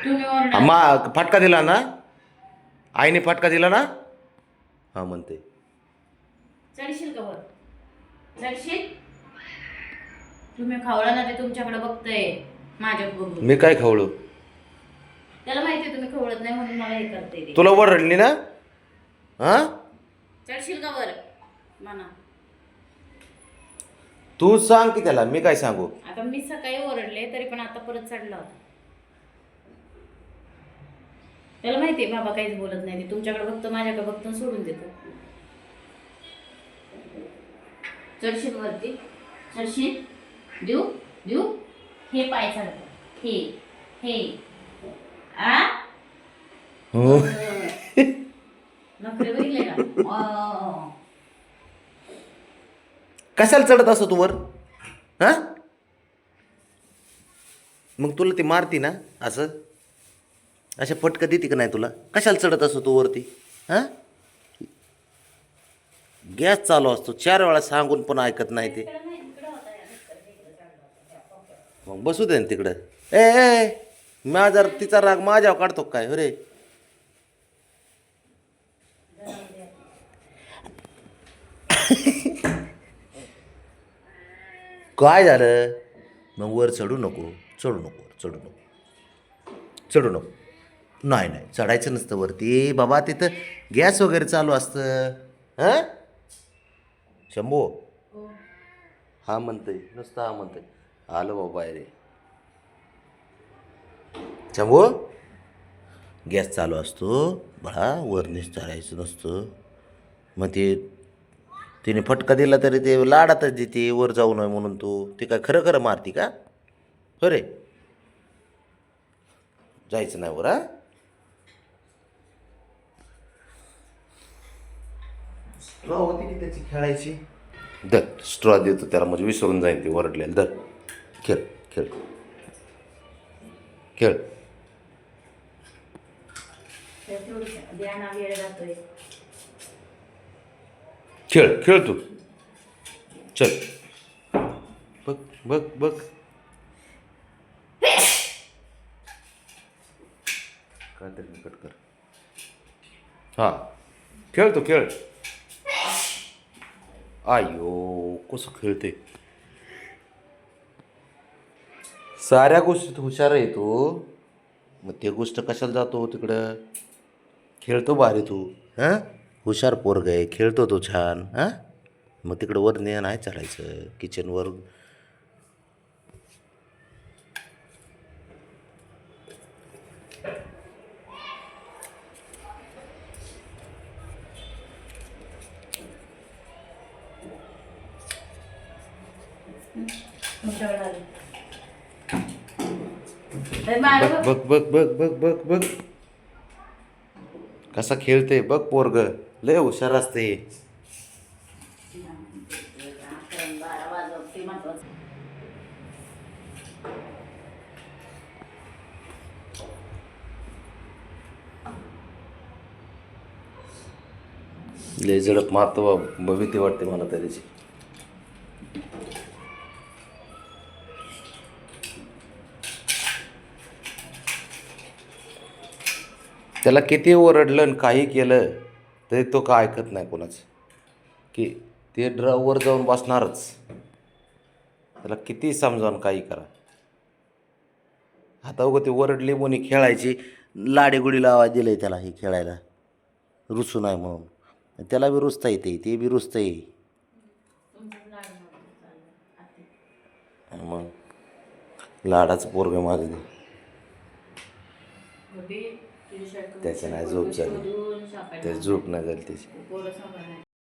तुम्ही ओरडा. फटका दिला ना, आईने फटका दिला ना. हा म्हणते चढशील का वर? चढशील? तुम्ही खावला ना, ते तुमच्याकडे बघतंय माझ्या बघून. मी काय खवळू? त्याला माहिती तुम्ही खवळत नाही म्हणून मला हे करते ते. तुला ओरडली ना. हा चढशील का वर म्हणा. तू सांग की त्याला, मी काय सांगू? आता मी सकाळी ओरडले तरी पण आता परत चढला होता. त्याला माहितीये बाबा काहीच बोलत नाही, ते तुमच्याकडे बघतो माझ्याकडे बघतो सोडून देतो. चढशील वरती? चढशील? देऊ देऊ हे पाय चढत, हे हे आ हो. नखरे बघितले का? कशाला चढत असतो तू वर? हा मग तुला ती मारती ना असं, अशा फटका देते का नाही तुला? कशाला चढत असतो तू वरती? हा गॅस चालू असतो, 4 वेळा सांगून पण ऐकत नाही ते. मग बसू दे ना तिकडं. ए माझा तिचा राग माझ्यावर काढतो काय? हो रे, काय झालं? मग वर चढू नको, चढू नको, चढू नको, चढू नको. नाही नाही चढायचं नसतं वरती बाबा, तिथं गॅस वगैरे चालू असतं. हां शंभू हा म्हणतंय, नुसतं हा म्हणतंय. आलं बाबा रे शंभू, गॅस चालू असतो बाळा, वरनीच चढायचं नसतं. मग तिने फटका दिला तरी ते लाडातच देते वर जाऊ नये म्हणून. तू ते काय खरं खरं मारती का? हो रे, जायचं नाही वर. हा स्ट्रॉ होती की त्याची खेळायची. दर स्ट्रॉ देतो त्याला, म्हणजे विसरून जाईन ते वरडलेलं. दर खेळ खेळ खेळ. खेळ खेळ तू, चल. बघ बघ बघ, काहीतरी कट कर. हा खेळ तू, खेळ. आयो कसं खेळते, साऱ्या गोष्टीत हुशार आहे तू. मग ते गोष्ट कशाला जातो तिकडं? खेळतो भारी तू. हां हुशार पोरग आहे, खेळतो तो छान. हां मग तिकडं वर नाही चढायचं किचनवर. बघ बघ बघ बघ बघ बघ कसा खेळते बघ पोरग, लय हुशार असते. लय झडप मारतो, भीती वाटते मला त्याची. त्याला किती ओरडलं आणि काही केलं तरी तो का ऐकत नाही कोणाचं. की ते वर जाऊन बसणारच. त्याला किती समजावून काही करा. आता उगं ते ओरडले कोणी खेळायची लाडीगुडी लावा दिलंय त्याला हे खेळायला, रुसू नाही म्हणून. त्याला बी रुसता येते, ते बी रुसतं आहे. मग लाडाचं पोरग माझं ते. त्याचं नाही झोप झाली, त्याची झोप नाही झाली त्याची.